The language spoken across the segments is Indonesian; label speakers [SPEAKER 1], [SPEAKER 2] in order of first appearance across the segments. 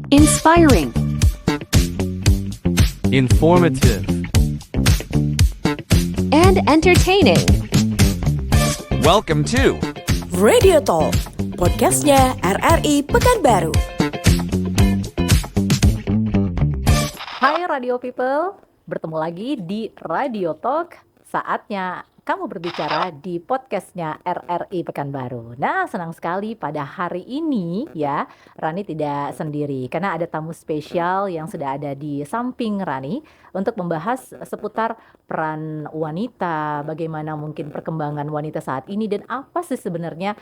[SPEAKER 1] Inspiring.
[SPEAKER 2] Informative.
[SPEAKER 1] And entertaining.
[SPEAKER 2] Welcome to
[SPEAKER 3] Radio Talk, podcastnya RRI Pekanbaru.
[SPEAKER 4] Hai Radio People, bertemu lagi di Radio Talk. Saatnya kamu berbicara di podcastnya RRI Pekanbaru. Nah, senang sekali pada hari ini ya, Rani tidak sendiri karena ada tamu spesial yang sudah ada di samping Rani untuk membahas seputar peran wanita, bagaimana mungkin perkembangan wanita saat ini dan apa sih sebenarnya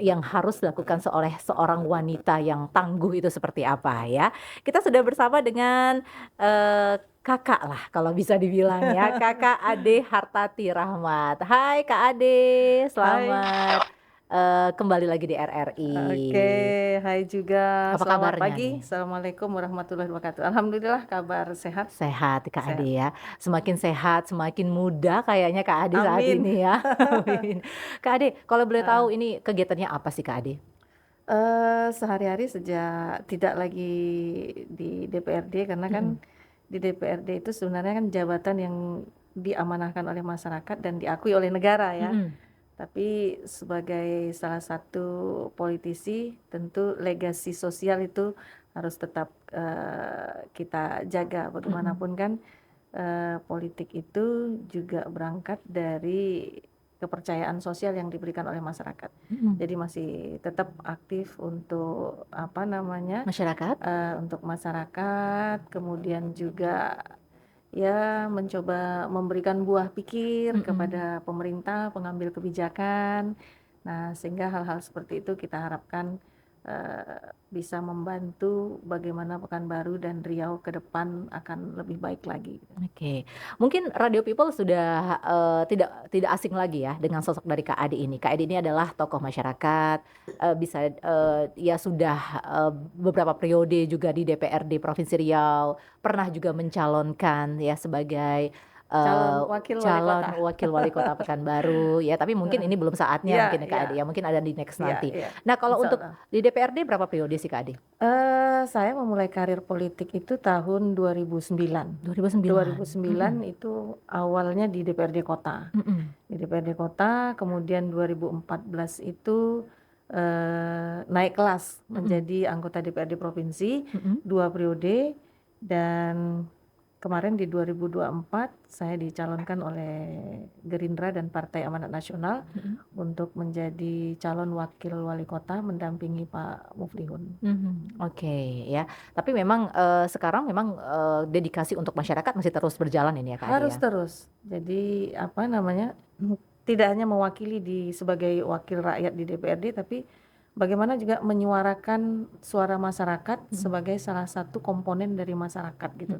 [SPEAKER 4] yang harus dilakukan oleh seorang wanita yang tangguh itu seperti apa ya. Kita sudah bersama dengan kakak lah kalau bisa dibilang ya, Kakak Ade Hartati Rahmat. Hai Kak Ade, selamat kembali lagi di RRI.
[SPEAKER 5] Oke, hai juga.
[SPEAKER 4] Apa
[SPEAKER 5] Selamat
[SPEAKER 4] kabarnya
[SPEAKER 5] pagi.
[SPEAKER 4] nih?
[SPEAKER 5] Assalamuamualaikum warahmatullahi wabarakatuh. Alhamdulillah kabar sehat.
[SPEAKER 4] Sehat Kak
[SPEAKER 5] Sehat.
[SPEAKER 4] Ade ya, semakin sehat, semakin muda kayaknya Kak Ade saat
[SPEAKER 5] Amin.
[SPEAKER 4] ini ya. Amin. Kak Ade, kalau boleh tahu ini kegiatannya apa sih Kak Ade?
[SPEAKER 5] Sehari-hari sejak tidak lagi di DPRD karena kan di DPRD itu sebenarnya kan jabatan yang diamanahkan oleh masyarakat dan diakui oleh negara ya.
[SPEAKER 4] Mm-mm.
[SPEAKER 5] Tapi sebagai salah satu politisi tentu legasi sosial itu harus tetap kita jaga bagaimanapun kan politik itu juga berangkat dari kepercayaan sosial yang diberikan oleh masyarakat.
[SPEAKER 4] Mm-mm.
[SPEAKER 5] Jadi masih tetap aktif untuk
[SPEAKER 4] Masyarakat?
[SPEAKER 5] untuk masyarakat, kemudian juga ya mencoba memberikan buah pikir
[SPEAKER 4] Mm-mm.
[SPEAKER 5] kepada pemerintah, pengambil kebijakan. Nah, sehingga hal-hal seperti itu kita harapkan bisa membantu bagaimana Pekanbaru dan Riau ke depan akan lebih baik lagi.
[SPEAKER 4] Oke, mungkin Radio People sudah tidak asing lagi ya dengan sosok dari Kak Ade ini. Kak Ade ini adalah tokoh masyarakat, bisa ya sudah beberapa periode juga di DPRD Provinsi Riau, pernah juga mencalonkan ya sebagai
[SPEAKER 5] Calon wakil wali
[SPEAKER 4] calon
[SPEAKER 5] kota.
[SPEAKER 4] wakil wali kota Pekanbaru ya. Tapi mungkin ini belum saatnya
[SPEAKER 5] Iya,
[SPEAKER 4] mungkin ya Kak
[SPEAKER 5] iya.
[SPEAKER 4] Ade ya, mungkin ada di next
[SPEAKER 5] Iya,
[SPEAKER 4] nanti.
[SPEAKER 5] iya.
[SPEAKER 4] Nah kalau
[SPEAKER 5] Insya
[SPEAKER 4] untuk
[SPEAKER 5] Allah.
[SPEAKER 4] di DPRD berapa periode sih Kak Ade?
[SPEAKER 5] Saya memulai karir politik itu tahun 2009.
[SPEAKER 4] 2009.
[SPEAKER 5] 2009 itu awalnya di DPRD Kota.
[SPEAKER 4] Mm-mm.
[SPEAKER 5] Di DPRD Kota, kemudian 2014 itu naik kelas menjadi anggota DPRD Provinsi,
[SPEAKER 4] Mm-mm.
[SPEAKER 5] 2 periode, dan kemarin di 2024 saya dicalonkan oleh Gerindra dan Partai Amanat Nasional untuk menjadi calon wakil wali kota mendampingi Pak Muflihun.
[SPEAKER 4] Oke ya. Tapi memang sekarang memang dedikasi untuk masyarakat masih terus berjalan ini ya Kak Ade
[SPEAKER 5] Harus
[SPEAKER 4] ya.
[SPEAKER 5] terus. Jadi tidak hanya mewakili sebagai wakil rakyat di DPRD, tapi bagaimana juga menyuarakan suara masyarakat sebagai salah satu komponen dari masyarakat gitu.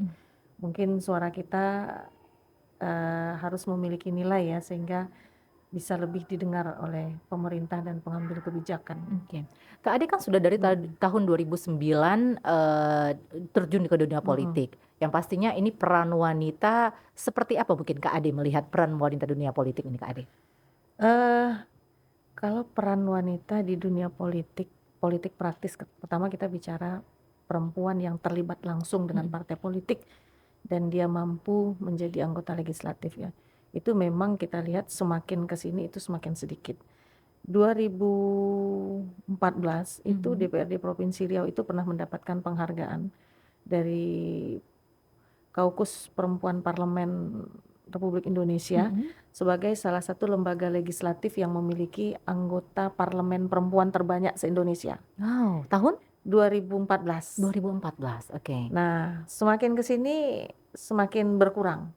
[SPEAKER 5] Mungkin suara kita harus memiliki nilai ya, sehingga bisa lebih didengar oleh pemerintah dan pengambil kebijakan.
[SPEAKER 4] Oke. Kak Ade kan sudah dari tahun 2009 terjun ke dunia politik. Yang pastinya ini peran wanita seperti apa mungkin Kak Ade melihat peran wanita dunia politik ini Kak Ade?
[SPEAKER 5] Kalau peran wanita di dunia politik praktis, pertama kita bicara perempuan yang terlibat langsung dengan partai politik dan dia mampu menjadi anggota legislatif ya. Itu memang kita lihat semakin kesini itu semakin sedikit. 2014 itu DPRD Provinsi Riau itu pernah mendapatkan penghargaan dari Kaukus Perempuan Parlemen Republik Indonesia sebagai salah satu lembaga legislatif yang memiliki anggota parlemen perempuan terbanyak se-Indonesia.
[SPEAKER 4] Wow, tahun
[SPEAKER 5] 2014.
[SPEAKER 4] 2014. Oke.
[SPEAKER 5] Nah, semakin kesini semakin berkurang.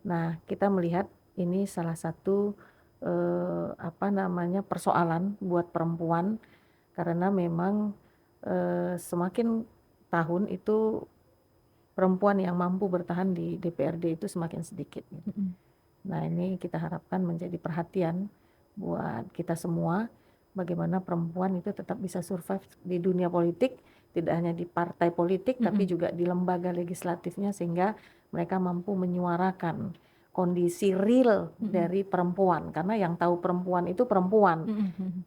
[SPEAKER 5] Nah, kita melihat ini salah satu persoalan buat perempuan karena memang semakin tahun itu perempuan yang mampu bertahan di DPRD itu semakin sedikit. Nah, ini kita harapkan menjadi perhatian buat kita semua, bagaimana perempuan itu tetap bisa survive di dunia politik, tidak hanya di partai politik tapi juga di lembaga legislatifnya, sehingga mereka mampu menyuarakan kondisi real dari perempuan, karena yang tahu perempuan itu perempuan.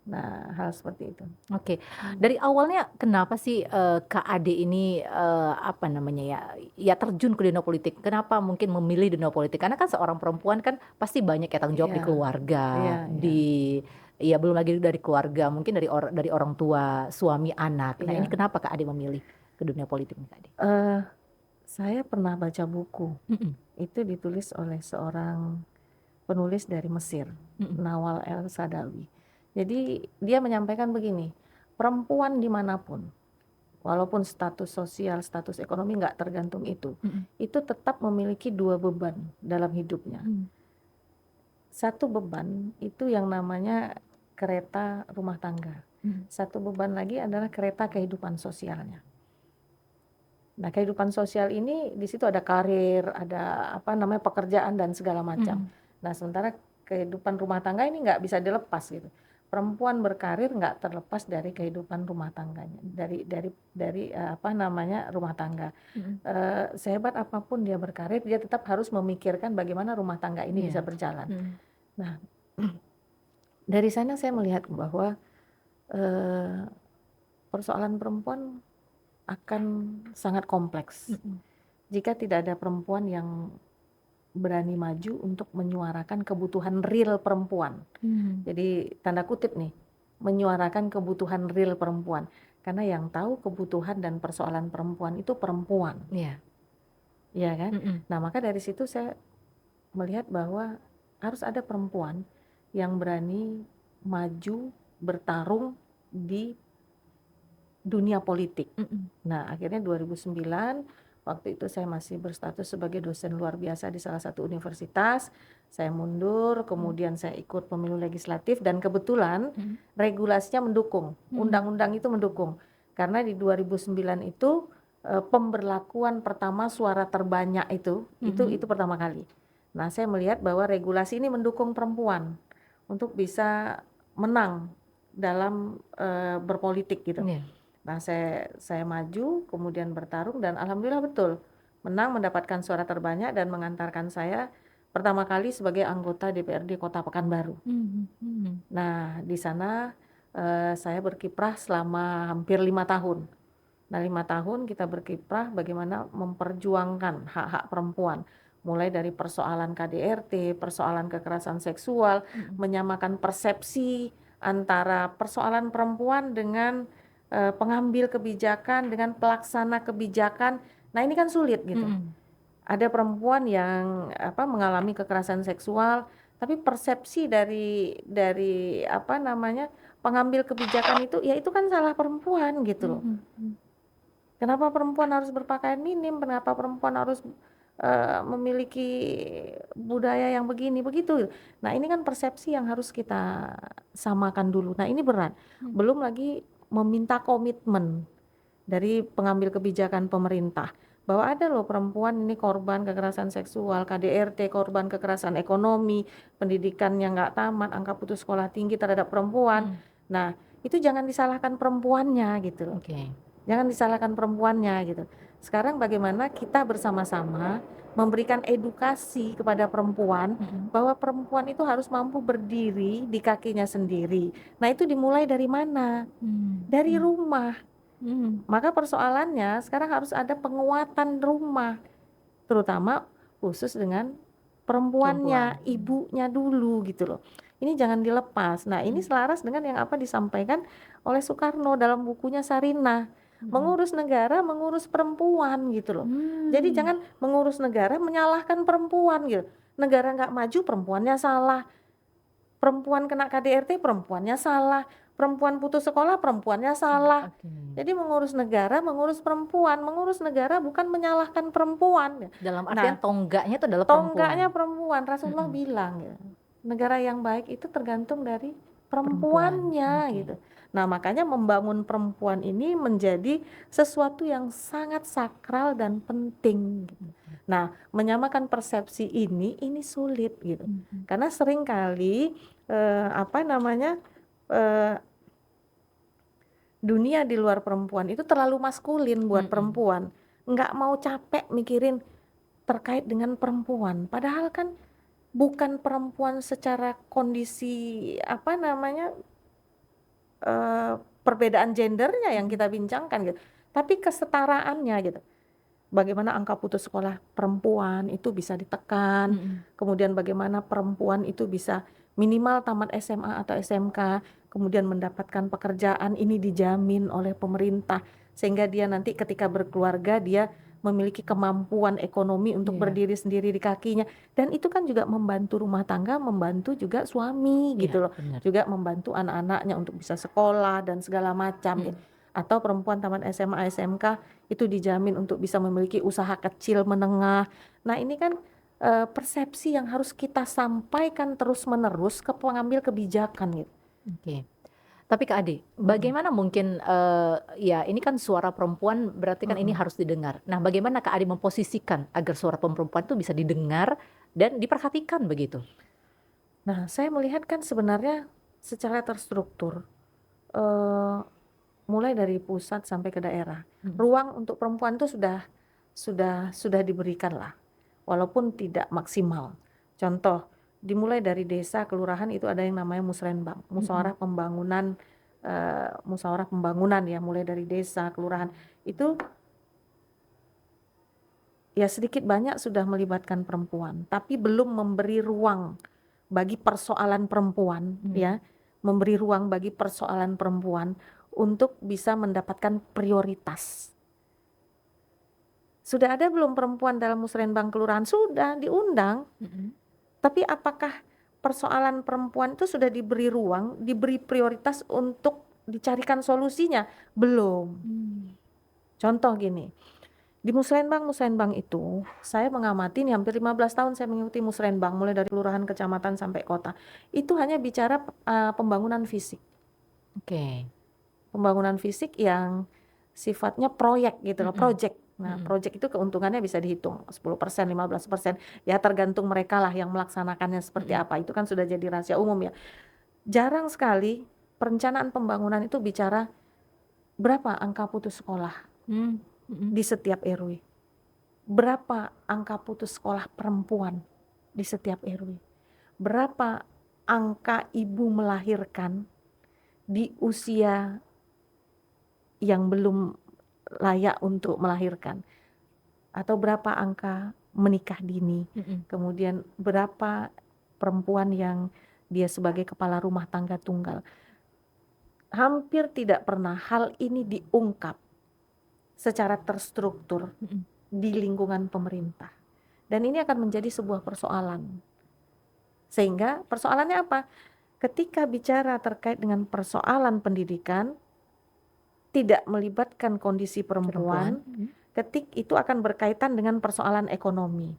[SPEAKER 5] Nah, hal seperti itu.
[SPEAKER 4] Oke, dari awalnya kenapa sih Kak Ade ini apa namanya ya terjun ke dunia politik? Kenapa mungkin memilih dunia politik? Karena kan seorang perempuan kan pasti banyak ya tanggung jawab di
[SPEAKER 5] Iya,
[SPEAKER 4] keluarga,
[SPEAKER 5] iya.
[SPEAKER 4] ya belum lagi dari keluarga, mungkin dari orang tua, suami, anak. Nah, ini
[SPEAKER 5] Iya.
[SPEAKER 4] kenapa Kak Ade memilih ke dunia politik nih Kak Ade?
[SPEAKER 5] Saya pernah baca buku, itu ditulis oleh seorang penulis dari Mesir, Nawal El-Saadawi. Jadi dia menyampaikan begini, perempuan dimanapun, walaupun status sosial, status ekonomi nggak tergantung itu tetap memiliki 2 beban dalam hidupnya. Satu beban itu yang namanya kereta rumah tangga. Satu beban lagi adalah kereta kehidupan sosialnya. Nah, kehidupan sosial ini di situ ada karir, ada apa namanya pekerjaan dan segala macam. Nah, sementara kehidupan rumah tangga ini nggak bisa dilepas gitu. Perempuan berkarir nggak terlepas dari kehidupan rumah tangganya, dari apa namanya rumah tangga. Sehebat apapun dia berkarir, dia tetap harus memikirkan bagaimana rumah tangga ini bisa berjalan. Nah, dari sana saya melihat bahwa persoalan perempuan akan sangat kompleks jika tidak ada perempuan yang berani maju untuk menyuarakan kebutuhan real perempuan. Jadi tanda kutip nih, menyuarakan kebutuhan real perempuan, karena yang tahu kebutuhan dan persoalan perempuan itu perempuan. Iya kan? Nah, maka dari situ saya melihat bahwa harus ada perempuan yang berani maju bertarung di dunia politik. Nah, akhirnya 2009 waktu itu saya masih berstatus sebagai dosen luar biasa di salah satu universitas. Saya mundur, kemudian saya ikut pemilu legislatif dan kebetulan regulasinya mendukung, undang-undang itu mendukung. Karena di 2009 itu pemberlakuan pertama suara terbanyak itu pertama kali. Nah, saya melihat bahwa regulasi ini mendukung perempuan untuk bisa menang dalam berpolitik gitu. Nah, saya maju, kemudian bertarung dan alhamdulillah betul menang, mendapatkan suara terbanyak dan mengantarkan saya pertama kali sebagai anggota DPRD Kota Pekanbaru. Nah, di sana saya berkiprah selama hampir 5 tahun. Nah, 5 tahun kita berkiprah bagaimana memperjuangkan hak-hak perempuan, mulai dari persoalan KDRT, persoalan kekerasan seksual, menyamakan persepsi antara persoalan perempuan dengan pengambil kebijakan, dengan pelaksana kebijakan. Nah, ini kan sulit gitu. Ada perempuan yang mengalami kekerasan seksual, tapi persepsi dari apa namanya pengambil kebijakan itu kan salah perempuan gitu loh. Kenapa perempuan harus berpakaian minim? Kenapa perempuan harus memiliki budaya yang begini begitu? Nah, ini kan persepsi yang harus kita samakan dulu. Nah, ini berat. Belum lagi meminta komitmen dari pengambil kebijakan pemerintah bahwa ada loh perempuan ini korban kekerasan seksual, KDRT, korban kekerasan ekonomi, pendidikannya nggak tamat, angka putus sekolah tinggi terhadap perempuan. Nah, itu jangan disalahkan perempuannya gitu. Jangan disalahkan perempuannya gitu. Sekarang bagaimana kita bersama-sama memberikan edukasi kepada perempuan bahwa perempuan itu harus mampu berdiri di kakinya sendiri. Nah, itu dimulai dari mana? Dari rumah. Maka persoalannya sekarang harus ada penguatan rumah, terutama khusus dengan perempuannya, ibunya dulu gitu loh. Ini jangan dilepas. Nah, ini selaras dengan yang apa disampaikan oleh Soekarno dalam bukunya Sarinah. Mengurus negara, mengurus perempuan gitu loh. Jadi jangan mengurus negara menyalahkan perempuan gitu. Negara nggak maju, perempuannya salah. Perempuan kena KDRT, perempuannya salah. Perempuan putus sekolah, perempuannya salah. Jadi mengurus negara, mengurus perempuan. Mengurus negara bukan menyalahkan perempuan.
[SPEAKER 4] Dalam artian tonggaknya itu adalah
[SPEAKER 5] tonggaknya perempuan. Rasulullah bilang gitu, negara yang baik itu tergantung dari perempuannya gitu. Nah, makanya membangun perempuan ini menjadi sesuatu yang sangat sakral dan penting gitu. Nah, menyamakan persepsi ini sulit gitu. Karena seringkali dunia di luar perempuan itu terlalu maskulin buat perempuan. Nggak mau capek mikirin terkait dengan perempuan. Padahal kan bukan perempuan secara kondisi perbedaan gendernya yang kita bincangkan gitu, tapi kesetaraannya gitu. Bagaimana angka putus sekolah perempuan itu bisa ditekan, kemudian bagaimana perempuan itu bisa minimal tamat SMA atau SMK, kemudian mendapatkan pekerjaan ini dijamin oleh pemerintah, sehingga dia nanti ketika berkeluarga dia memiliki kemampuan ekonomi untuk
[SPEAKER 4] Iya.
[SPEAKER 5] berdiri sendiri di kakinya, dan itu kan juga membantu rumah tangga, membantu juga suami
[SPEAKER 4] Iya,
[SPEAKER 5] gitu loh,
[SPEAKER 4] benar.
[SPEAKER 5] juga membantu anak-anaknya untuk bisa sekolah dan segala macam gitu. Atau perempuan tamat SMA SMK itu dijamin untuk bisa memiliki usaha kecil menengah. Nah ini kan persepsi yang harus kita sampaikan terus-menerus ke pengambil kebijakan gitu.
[SPEAKER 4] Oke. Tapi Kak Ade, bagaimana mungkin ya ini kan suara perempuan berarti kan ini harus didengar. Nah, bagaimana Kak Ade memposisikan agar suara perempuan itu bisa didengar dan diperhatikan begitu?
[SPEAKER 5] Nah saya melihat kan sebenarnya secara terstruktur, mulai dari pusat sampai ke daerah, ruang untuk perempuan itu sudah diberikan lah, walaupun tidak maksimal. Contoh, dimulai dari desa, kelurahan itu ada yang namanya musrenbang, musyawarah pembangunan ya, mulai dari desa, kelurahan itu ya sedikit banyak sudah melibatkan perempuan, tapi belum memberi ruang bagi persoalan perempuan ya, memberi ruang bagi persoalan perempuan untuk bisa mendapatkan prioritas. Sudah ada belum perempuan dalam musrenbang kelurahan? Sudah diundang. Tapi apakah persoalan perempuan itu sudah diberi ruang, diberi prioritas untuk dicarikan solusinya? Belum. Contoh gini, di musrenbang itu saya mengamati nih, hampir 15 tahun saya mengikuti musrenbang, mulai dari kelurahan, kecamatan sampai kota. Itu hanya bicara pembangunan fisik.
[SPEAKER 4] Oke.
[SPEAKER 5] Pembangunan fisik yang sifatnya proyek gitu loh, project. Nah, project itu keuntungannya bisa dihitung 10%, 15%, ya tergantung mereka lah yang melaksanakannya seperti apa. Itu kan sudah jadi rahasia umum ya. Jarang sekali perencanaan pembangunan itu bicara berapa angka putus sekolah di setiap RW. Berapa angka putus sekolah perempuan di setiap RW. Berapa angka ibu melahirkan di usia yang belum layak untuk melahirkan, atau berapa angka menikah dini, kemudian berapa perempuan yang dia sebagai kepala rumah tangga tunggal. Hampir tidak pernah hal ini diungkap secara terstruktur di lingkungan pemerintah, dan ini akan menjadi sebuah persoalan. Sehingga persoalannya apa? Ketika bicara terkait dengan persoalan pendidikan, tidak melibatkan kondisi perempuan, ketik itu akan berkaitan dengan persoalan ekonomi.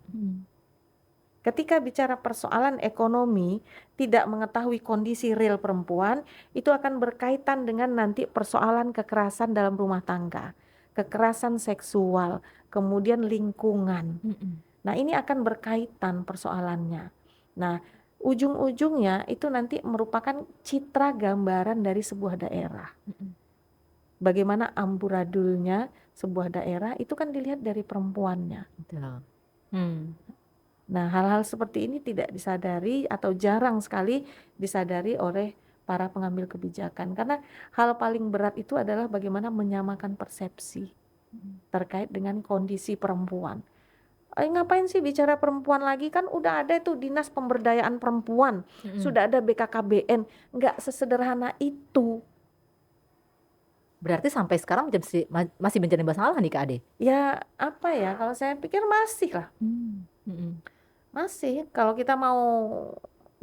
[SPEAKER 5] Ketika bicara persoalan ekonomi, tidak mengetahui kondisi real perempuan, itu akan berkaitan dengan nanti persoalan kekerasan dalam rumah tangga, kekerasan seksual, kemudian lingkungan. Nah, ini akan berkaitan persoalannya. Nah, ujung-ujungnya itu nanti merupakan citra gambaran dari sebuah daerah. Bagaimana amburadulnya sebuah daerah itu kan dilihat dari perempuannya.
[SPEAKER 4] Betul.
[SPEAKER 5] Nah, hal-hal seperti ini tidak disadari atau jarang sekali disadari oleh para pengambil kebijakan, karena hal paling berat itu adalah bagaimana menyamakan persepsi terkait dengan kondisi perempuan. Ngapain sih bicara perempuan lagi, kan udah ada tuh Dinas Pemberdayaan Perempuan, sudah ada BKKBN, nggak sesederhana itu.
[SPEAKER 4] Berarti sampai sekarang masih menjadi masalah nih Kak Ade?
[SPEAKER 5] Ya apa ya, kalau saya pikir masih lah. Masih, kalau kita mau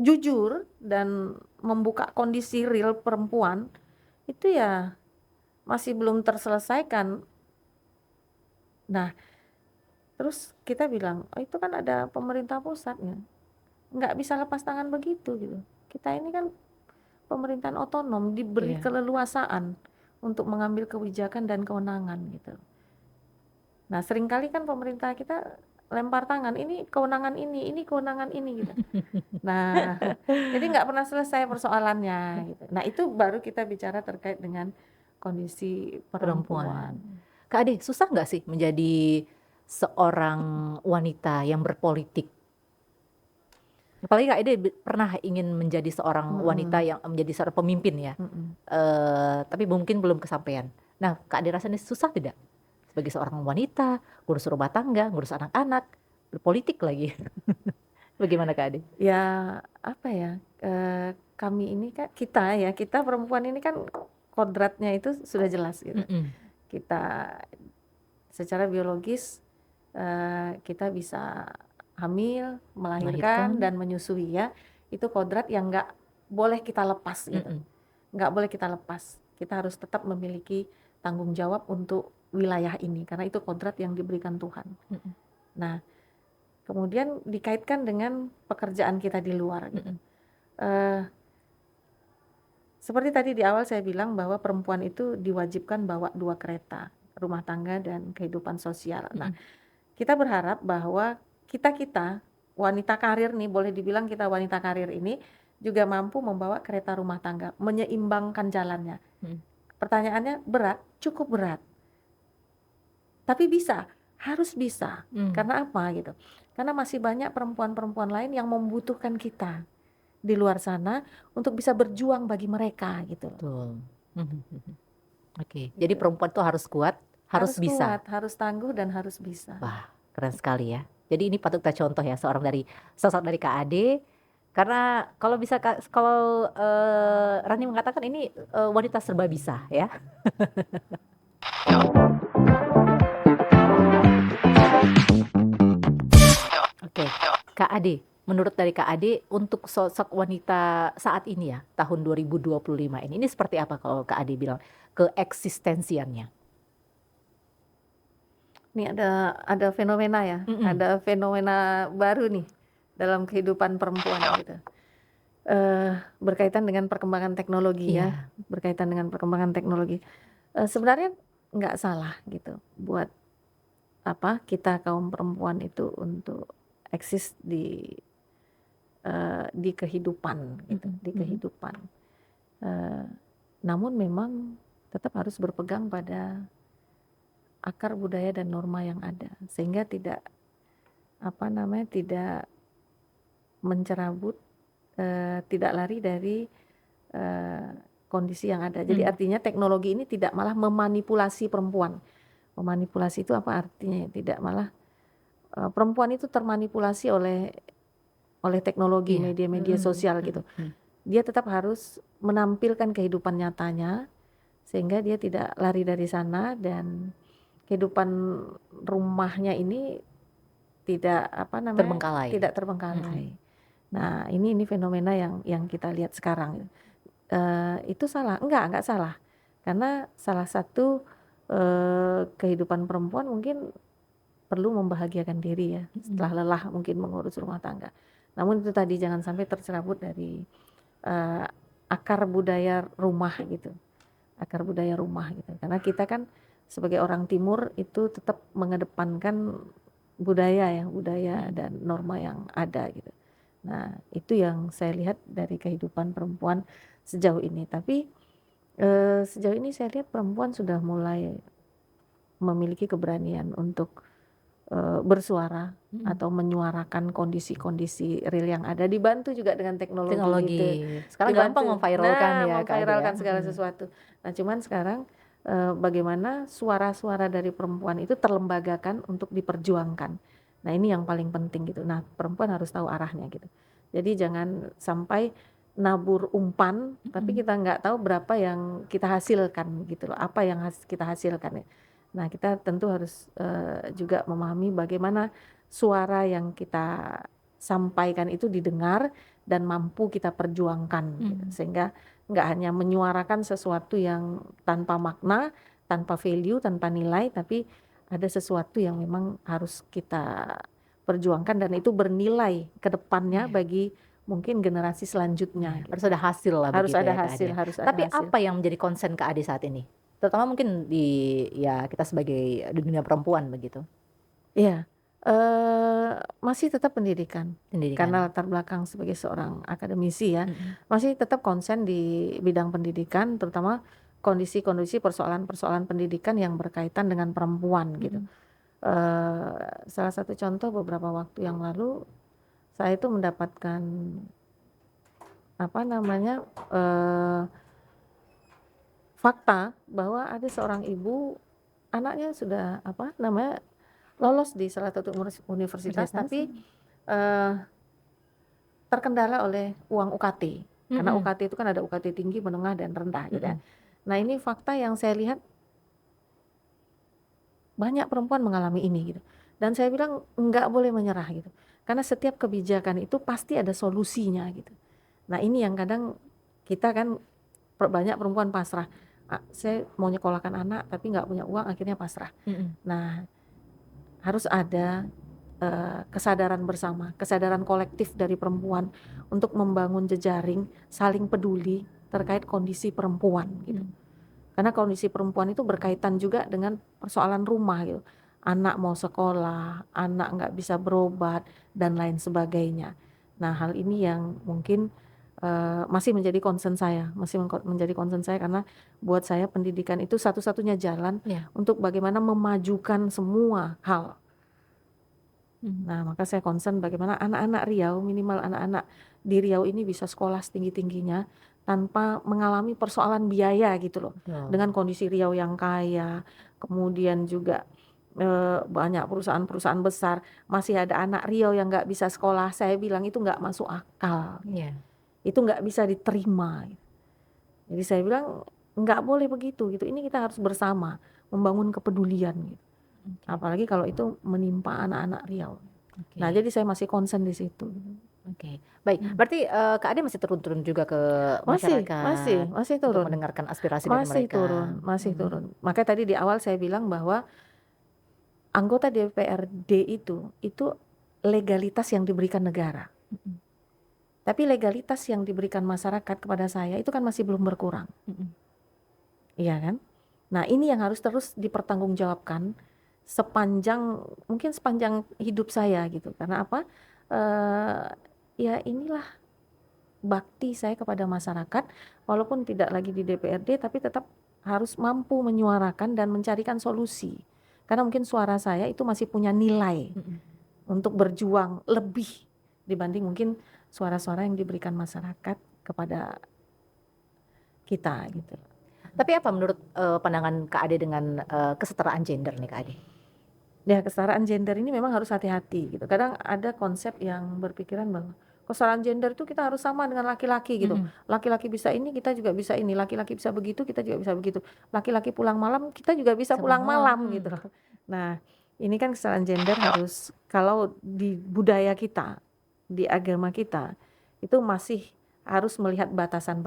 [SPEAKER 5] jujur dan membuka kondisi real perempuan, itu ya masih belum terselesaikan. Nah, terus kita bilang, oh itu kan ada pemerintah pusatnya, nggak bisa lepas tangan begitu gitu. Kita ini kan pemerintahan otonom, diberi keleluasaan untuk mengambil kebijakan dan kewenangan gitu. Nah, seringkali kan pemerintah kita lempar tangan, ini kewenangan ini kewenangan ini gitu. Nah, jadi nggak pernah selesai persoalannya gitu. Nah, itu baru kita bicara terkait dengan kondisi perempuan.
[SPEAKER 4] Kak Ade, susah nggak sih menjadi seorang wanita yang berpolitik? Apalagi Kak Ede pernah ingin menjadi seorang wanita yang menjadi seorang pemimpin ya. Tapi mungkin belum kesampaian. Nah, Kak Ade rasanya susah tidak? Sebagai seorang wanita, ngurus rumah tangga, ngurus anak-anak, berpolitik lagi. Bagaimana Kak Ade?
[SPEAKER 5] Ya apa ya, kami ini kan kita perempuan ini kan kodratnya itu sudah jelas gitu. Kita secara biologis kita bisa hamil, melahirkan dan menyusui ya. Itu kodrat yang nggak boleh kita lepas gitu. Nggak boleh kita lepas. Kita harus tetap memiliki tanggung jawab untuk wilayah ini karena itu kodrat yang diberikan Tuhan. Nah, kemudian dikaitkan dengan pekerjaan kita di luar gitu. Seperti tadi di awal saya bilang bahwa perempuan itu diwajibkan bawa 2 kereta, rumah tangga dan kehidupan sosial. Nah, kita berharap bahwa kita wanita karir nih, boleh dibilang kita wanita karir ini juga mampu membawa kereta rumah tangga, menyeimbangkan jalannya. Pertanyaannya berat, cukup berat. Tapi bisa, harus bisa. Karena apa gitu? Karena masih banyak perempuan-perempuan lain yang membutuhkan kita di luar sana untuk bisa berjuang bagi mereka gitu.
[SPEAKER 4] Betul. Oke, jadi perempuan tuh harus kuat, harus bisa.
[SPEAKER 5] Kuat, harus tangguh dan harus bisa.
[SPEAKER 4] Wah, keren sekali ya. Jadi ini patut kita contoh ya, sosok dari Kak Ade. Karena kalau bisa kalau Rani mengatakan ini wanita serba bisa ya. Oke, Kak Ade, menurut dari Kak Ade untuk sosok wanita saat ini ya, tahun 2025 ini seperti apa kalau Kak Ade bilang keeksistensiannya?
[SPEAKER 5] Nih ada fenomena ya, ada fenomena baru nih dalam kehidupan perempuan gitu. Berkaitan dengan perkembangan teknologi ya, berkaitan dengan perkembangan teknologi. Sebenarnya nggak salah gitu buat kita kaum perempuan itu untuk eksis di kehidupan gitu, di kehidupan. Namun memang tetap harus berpegang pada akar budaya dan norma yang ada sehingga tidak tidak mencerabut, tidak lari dari kondisi yang ada. Jadi artinya teknologi ini tidak malah memanipulasi perempuan. Memanipulasi itu apa artinya? Tidak malah perempuan itu termanipulasi oleh teknologi, media-media sosial gitu. Dia tetap harus menampilkan kehidupan nyatanya sehingga dia tidak lari dari sana dan kehidupan rumahnya ini tidak
[SPEAKER 4] Terbengkalai.
[SPEAKER 5] tidak terbengkalai. Nah, ini fenomena yang kita lihat sekarang. Itu salah? Enggak salah. Karena salah satu kehidupan perempuan mungkin perlu membahagiakan diri ya, setelah lelah mungkin mengurus rumah tangga. Namun itu tadi jangan sampai tercerabut dari akar budaya rumah gitu. Akar budaya rumah gitu. Karena kita kan sebagai orang timur itu tetap mengedepankan budaya dan norma yang ada gitu. Nah, itu yang saya lihat dari kehidupan perempuan sejauh ini. Tapi sejauh ini saya lihat perempuan sudah mulai memiliki keberanian untuk bersuara atau menyuarakan kondisi-kondisi real yang ada, dibantu juga dengan teknologi gitu.
[SPEAKER 4] Sekarang gampang memviralkan
[SPEAKER 5] memviralkan segala sesuatu. Nah, cuman sekarang bagaimana suara-suara dari perempuan itu terlembagakan untuk diperjuangkan. Nah, ini yang paling penting gitu. Nah, perempuan harus tahu arahnya gitu. Jadi jangan sampai nabur umpan tapi kita nggak tahu berapa yang kita hasilkan gitu loh, apa yang kita hasilkan ya. Nah, kita tentu harus juga memahami bagaimana suara yang kita sampaikan itu didengar dan mampu kita perjuangkan gitu. Sehingga nggak hanya menyuarakan sesuatu yang tanpa makna, tanpa value, tanpa nilai, tapi ada sesuatu yang memang harus kita perjuangkan dan itu bernilai ke depannya bagi mungkin generasi selanjutnya.
[SPEAKER 4] Harus ada hasil lah.
[SPEAKER 5] Harus
[SPEAKER 4] begitu
[SPEAKER 5] ada
[SPEAKER 4] ya,
[SPEAKER 5] hasil, harus ada
[SPEAKER 4] Tapi
[SPEAKER 5] hasil.
[SPEAKER 4] apa yang menjadi concern Kak Ade saat ini? Terutama mungkin di kita sebagai dunia perempuan begitu.
[SPEAKER 5] Iya. Masih tetap pendidikan. Karena latar belakang sebagai seorang akademisi ya, masih tetap konsen di bidang pendidikan, terutama kondisi-kondisi persoalan-persoalan pendidikan yang berkaitan dengan perempuan gitu. Salah satu contoh beberapa waktu yang lalu saya itu mendapatkan apa namanya fakta bahwa ada seorang ibu anaknya sudah apa namanya lolos di salah satu universitas, tapi terkendala oleh uang UKT. Karena UKT itu kan ada UKT tinggi, menengah, dan rendah gitu ya. Nah ini fakta yang saya lihat banyak perempuan mengalami ini gitu. Dan saya bilang nggak boleh menyerah gitu. Karena setiap kebijakan itu pasti ada solusinya gitu. Nah ini yang kadang kita kan banyak perempuan pasrah. Saya mau nyekolahkan anak tapi nggak punya uang, akhirnya pasrah. Nah harus ada kesadaran bersama, kesadaran kolektif dari perempuan untuk membangun jejaring saling peduli terkait kondisi perempuan gitu. Karena kondisi perempuan itu berkaitan juga dengan persoalan rumah gitu. Anak mau sekolah, anak nggak bisa berobat dan lain sebagainya. Nah hal ini yang mungkin masih menjadi concern saya, karena buat saya pendidikan itu satu-satunya jalan untuk bagaimana memajukan semua hal. Nah maka saya concern bagaimana anak-anak Riau, minimal anak-anak di Riau ini bisa sekolah setinggi-tingginya tanpa mengalami persoalan biaya gitu loh. Dengan kondisi Riau yang kaya, kemudian juga banyak perusahaan-perusahaan besar, masih ada anak Riau yang nggak bisa sekolah. Saya bilang itu nggak masuk akal, itu nggak bisa diterima. Jadi saya bilang nggak boleh begitu gitu. Ini kita harus bersama membangun kepedulian gitu. Apalagi kalau itu menimpa anak-anak Riau. Nah jadi saya masih concern di situ.
[SPEAKER 4] Baik. Berarti Kak Ade masih turun-turun juga ke masyarakat,
[SPEAKER 5] masih
[SPEAKER 4] untuk
[SPEAKER 5] turun,
[SPEAKER 4] mendengarkan aspirasi dari mereka.
[SPEAKER 5] masih turun. Makanya tadi di awal saya bilang bahwa anggota DPRD itu legalitas yang diberikan negara. Tapi legalitas yang diberikan masyarakat kepada saya itu kan masih belum berkurang. Iya kan? Nah ini yang harus terus dipertanggungjawabkan sepanjang hidup saya gitu. Karena apa? Ya inilah bakti saya kepada masyarakat, walaupun tidak lagi di DPRD tapi tetap harus mampu menyuarakan dan mencarikan solusi. Karena mungkin suara saya itu masih punya nilai untuk berjuang lebih dibanding mungkin suara-suara yang diberikan masyarakat kepada kita gitu.
[SPEAKER 4] Tapi apa menurut pandangan Kak Ade dengan kesetaraan gender nih Kak Ade?
[SPEAKER 5] Ya kesetaraan gender ini memang harus hati-hati gitu. Kadang ada konsep yang berpikiran bahwa kesetaraan gender itu kita harus sama dengan laki-laki gitu. Laki-laki bisa ini, kita juga bisa ini. Laki-laki bisa begitu, kita juga bisa begitu. Laki-laki pulang malam, kita juga bisa pulang malam gitu. Nah ini kan kesetaraan gender harus, kalau di budaya kita, di agama kita itu masih harus melihat batasan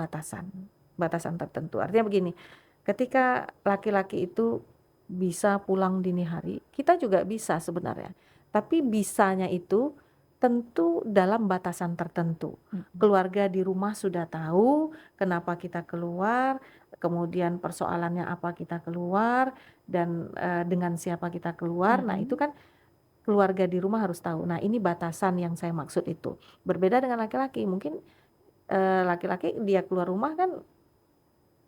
[SPEAKER 5] tertentu. Artinya begini, ketika laki-laki itu bisa pulang dini hari, kita juga bisa sebenarnya. Tapi bisanya itu tentu dalam batasan tertentu. Keluarga di rumah sudah tahu kenapa kita keluar, kemudian persoalannya apa kita keluar, dan dengan siapa kita keluar. Nah itu kan keluarga di rumah harus tahu. Nah ini batasan yang saya maksud itu. Berbeda dengan laki-laki, mungkin laki-laki dia keluar rumah kan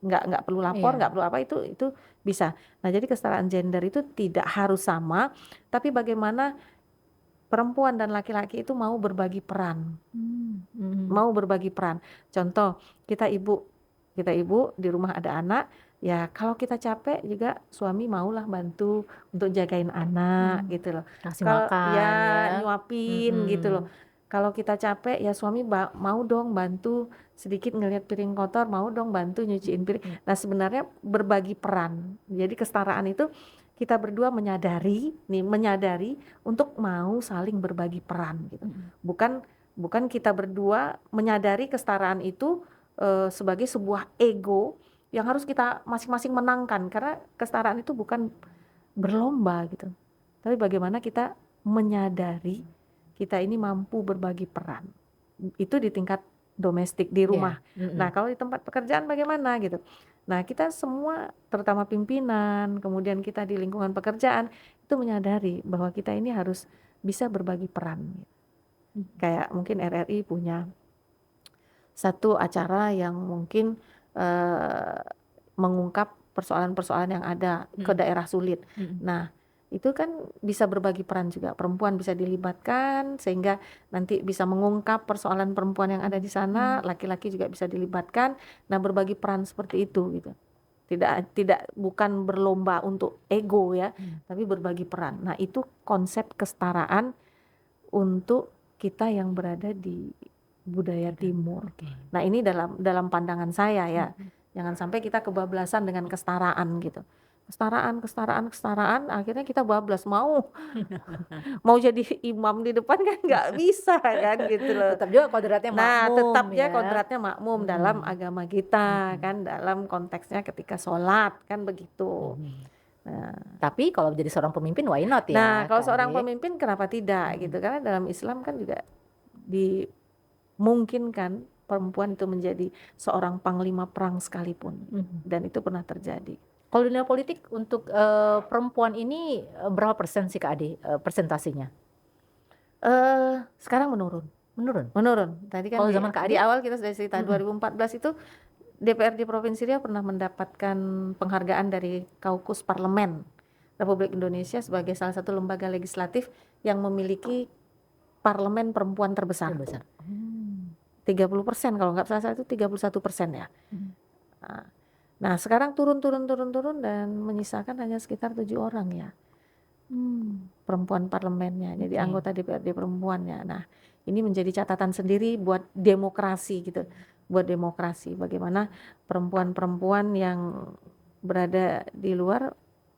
[SPEAKER 5] nggak perlu lapor, nggak perlu apa, itu bisa. Nah jadi kesetaraan gender itu tidak harus sama, tapi bagaimana perempuan dan laki-laki itu mau berbagi peran, Contoh kita ibu di rumah ada anak, ya kalau kita capek juga suami maulah bantu untuk jagain anak gitu loh.
[SPEAKER 4] Kasih
[SPEAKER 5] Kalau
[SPEAKER 4] makan
[SPEAKER 5] ya
[SPEAKER 4] ya.
[SPEAKER 5] nyuapin gitu loh. Kalau kita capek ya suami mau dong bantu sedikit ngelihat piring kotor, mau dong bantu nyuciin piring. Nah sebenarnya berbagi peran. Jadi kesetaraan itu kita berdua menyadari untuk mau saling berbagi peran gitu. Bukan kita berdua menyadari kesetaraan itu sebagai sebuah ego yang harus kita masing-masing menangkan, karena kesetaraan itu bukan berlomba gitu. Tapi bagaimana kita menyadari kita ini mampu berbagi peran. Itu di tingkat domestik di rumah. Nah, kalau di tempat pekerjaan bagaimana gitu. Nah, kita semua terutama pimpinan, kemudian kita di lingkungan pekerjaan itu menyadari bahwa kita ini harus bisa berbagi peran. Kayak mungkin RRI punya satu acara yang mungkin mengungkap persoalan-persoalan yang ada ke daerah sulit. Nah, itu kan bisa berbagi peran juga. Perempuan bisa dilibatkan sehingga nanti bisa mengungkap persoalan perempuan yang ada di sana, laki-laki juga bisa dilibatkan. Nah, berbagi peran seperti itu gitu. Tidak bukan berlomba untuk ego ya, tapi berbagi peran. Nah, itu konsep kesetaraan untuk kita yang berada di budaya timur. Nah, ini dalam pandangan saya ya. Jangan sampai kita kebablasan dengan kesetaraan gitu. Kesetaraan, akhirnya kita bablas mau jadi imam di depan kan nggak bisa kan gitu loh.
[SPEAKER 4] Tetap juga kodratnya
[SPEAKER 5] Nah,
[SPEAKER 4] makmum
[SPEAKER 5] tetapnya
[SPEAKER 4] ya.
[SPEAKER 5] kodratnya makmum dalam agama kita kan, dalam konteksnya ketika sholat kan begitu. Nah,
[SPEAKER 4] Tapi kalau jadi seorang pemimpin why not ya?
[SPEAKER 5] nah kalau
[SPEAKER 4] Kak
[SPEAKER 5] seorang
[SPEAKER 4] Ade?
[SPEAKER 5] pemimpin kenapa tidak gitu? Karena dalam Islam kan juga dimungkinkan perempuan itu menjadi seorang panglima perang sekalipun, dan itu pernah terjadi.
[SPEAKER 4] Kalau dunia politik untuk perempuan ini berapa persen sih Kak Ade persentasenya?
[SPEAKER 5] Sekarang menurun. Tadi kan
[SPEAKER 4] Kalau zaman Kak
[SPEAKER 5] di
[SPEAKER 4] Ade?
[SPEAKER 5] awal kita sudah cerita 2014 itu DPRD Provinsi Riau pernah mendapatkan penghargaan dari Kaukus Parlemen Republik Indonesia sebagai salah satu lembaga legislatif yang memiliki parlemen perempuan terbesar. 30% kalau nggak salah itu 31% ya. Nah, sekarang turun dan menyisakan hanya sekitar 7 orang ya. Perempuan parlemennya, jadi anggota DPRD perempuannya. Nah, ini menjadi catatan sendiri buat demokrasi gitu. Buat demokrasi, bagaimana perempuan-perempuan yang berada di luar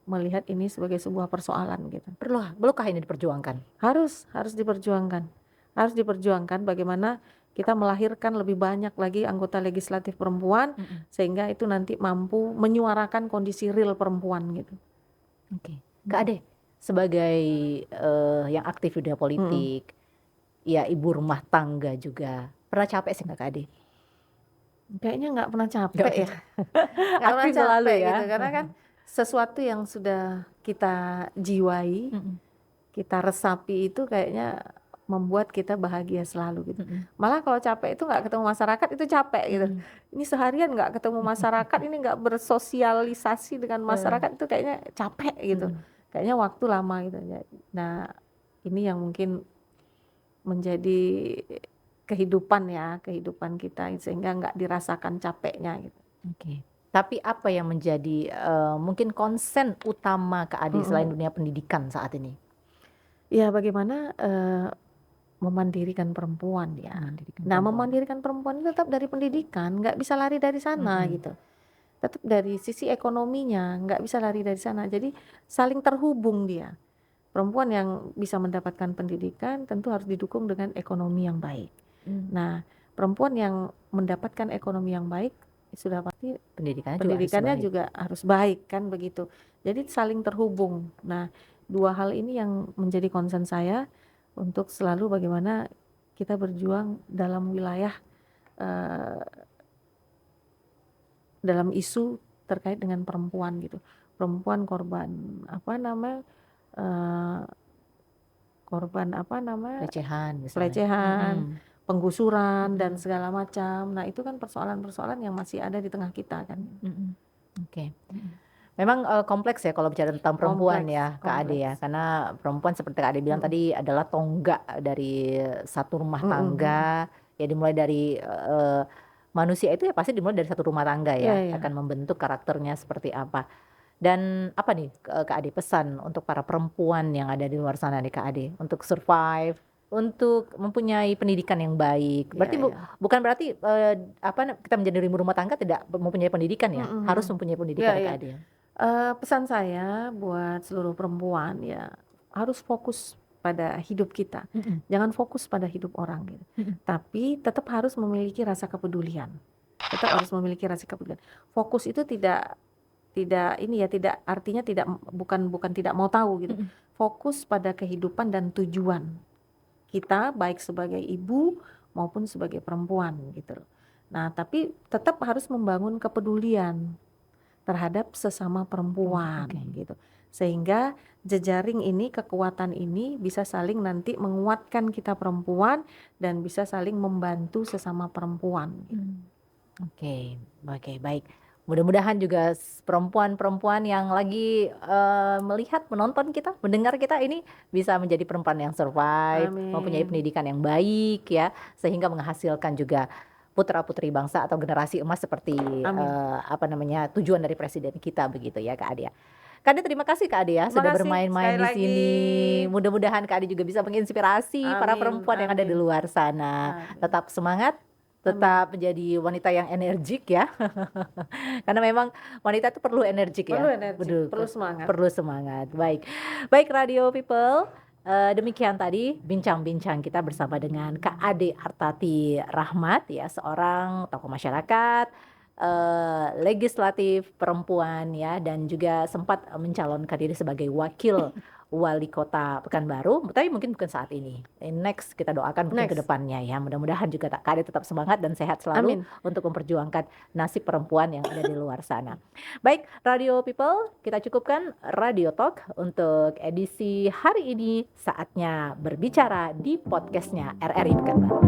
[SPEAKER 5] melihat ini sebagai sebuah persoalan gitu.
[SPEAKER 4] Perlukah ini diperjuangkan?
[SPEAKER 5] Harus diperjuangkan. Harus diperjuangkan bagaimana kita melahirkan lebih banyak lagi anggota legislatif perempuan sehingga itu nanti mampu menyuarakan kondisi real perempuan gitu.
[SPEAKER 4] Oke. Kak Ade sebagai yang aktif di dunia politik, ya ibu rumah tangga juga, pernah capek sih nggak Kak Ade?
[SPEAKER 5] Kayaknya nggak pernah capek ya. Nggak pernah
[SPEAKER 4] Aktif selalu
[SPEAKER 5] capek
[SPEAKER 4] ya.
[SPEAKER 5] gitu karena kan sesuatu yang sudah kita jiwai, kita resapi itu kayaknya membuat kita bahagia selalu gitu. Malah kalau capek itu nggak ketemu masyarakat itu capek gitu. Ini seharian nggak ketemu masyarakat, ini nggak bersosialisasi dengan masyarakat itu kayaknya capek gitu. Kayaknya waktu lama gitu. Nah, ini yang mungkin menjadi kehidupan kita sehingga nggak dirasakan capeknya gitu.
[SPEAKER 4] Oke. Tapi apa yang menjadi mungkin konsen utama Kak Ade selain dunia pendidikan saat ini?
[SPEAKER 5] Ya bagaimana memandirikan perempuan ya. Memandirikan perempuan itu tetap dari pendidikan, nggak bisa lari dari sana gitu. Tetap dari sisi ekonominya nggak bisa lari dari sana. Jadi saling terhubung dia. Perempuan yang bisa mendapatkan pendidikan tentu harus didukung dengan ekonomi yang baik. Nah, perempuan yang mendapatkan ekonomi yang baik sudah pasti pendidikannya juga harus baik kan begitu. Jadi saling terhubung. Nah, dua hal ini yang menjadi concern saya untuk selalu bagaimana kita berjuang dalam wilayah dalam isu terkait dengan perempuan gitu. Perempuan korban pelecehan, penggusuran dan segala macam. Nah, itu kan persoalan-persoalan yang masih ada di tengah kita kan.
[SPEAKER 4] Oke. Memang kompleks ya kalau bicara tentang perempuan ya Kak Ade ya, karena perempuan seperti Kak Ade bilang tadi adalah tonggak dari satu rumah tangga. Ya dimulai dari manusia itu ya pasti dimulai dari satu rumah tangga ya, akan membentuk karakternya seperti apa. Dan apa nih Kak Ade pesan untuk para perempuan yang ada di luar sana nih Kak Ade untuk survive, untuk mempunyai pendidikan yang baik. Berarti bukan berarti kita menjadi ibu rumah tangga tidak mempunyai pendidikan ya, harus mempunyai pendidikan Kak Ade.
[SPEAKER 5] Pesan saya buat seluruh perempuan ya harus fokus pada hidup kita, jangan fokus pada hidup orang gitu. Tapi tetap harus memiliki rasa kepedulian. Fokus itu tidak artinya bukan tidak mau tahu gitu. Fokus pada kehidupan dan tujuan kita baik sebagai ibu maupun sebagai perempuan gitu loh. Nah, tapi tetap harus membangun kepedulian terhadap sesama perempuan gitu. Sehingga jejaring ini, kekuatan ini bisa saling nanti menguatkan kita perempuan dan bisa saling membantu sesama perempuan gitu.
[SPEAKER 4] Oke, baik. Mudah-mudahan juga perempuan-perempuan yang lagi melihat, menonton kita, mendengar kita ini bisa menjadi perempuan yang survive, mempunyai
[SPEAKER 5] Amin.
[SPEAKER 4] pendidikan yang baik ya, sehingga menghasilkan juga putra-putri bangsa atau generasi emas seperti
[SPEAKER 5] Amin.
[SPEAKER 4] tujuan dari presiden kita begitu ya Kak Ade. Kak Ade, terima kasih Kak Ade ya
[SPEAKER 5] Terima
[SPEAKER 4] sudah
[SPEAKER 5] kasih
[SPEAKER 4] bermain-main
[SPEAKER 5] sekali
[SPEAKER 4] di sini.
[SPEAKER 5] lagi.
[SPEAKER 4] Mudah-mudahan Kak Ade juga bisa menginspirasi para
[SPEAKER 5] Amin,
[SPEAKER 4] perempuan yang ada di
[SPEAKER 5] amin,
[SPEAKER 4] luar sana.
[SPEAKER 5] amin.
[SPEAKER 4] Tetap semangat,
[SPEAKER 5] Amin.
[SPEAKER 4] tetap menjadi wanita yang energik ya. Karena memang wanita itu perlu energik
[SPEAKER 5] Perlu
[SPEAKER 4] ya.
[SPEAKER 5] energi,
[SPEAKER 4] Betul,
[SPEAKER 5] perlu semangat.
[SPEAKER 4] perlu semangat. Baik Radio People. Demikian tadi bincang-bincang kita bersama dengan Kak Ade Artati Rahmat ya, seorang tokoh masyarakat, legislatif perempuan ya, dan juga sempat mencalonkan diri sebagai wakil wali kota Pekanbaru, tapi mungkin bukan saat ini. Next kita doakan mungkin ke
[SPEAKER 5] Next.
[SPEAKER 4] depannya ya. Mudah-mudahan juga Kak Ade tetap semangat dan sehat selalu
[SPEAKER 5] Amin.
[SPEAKER 4] untuk memperjuangkan nasib perempuan yang ada di luar sana. Baik, Radio People, kita cukupkan Radio Talk untuk edisi hari ini. Saatnya berbicara di podcastnya RRI Pekanbaru.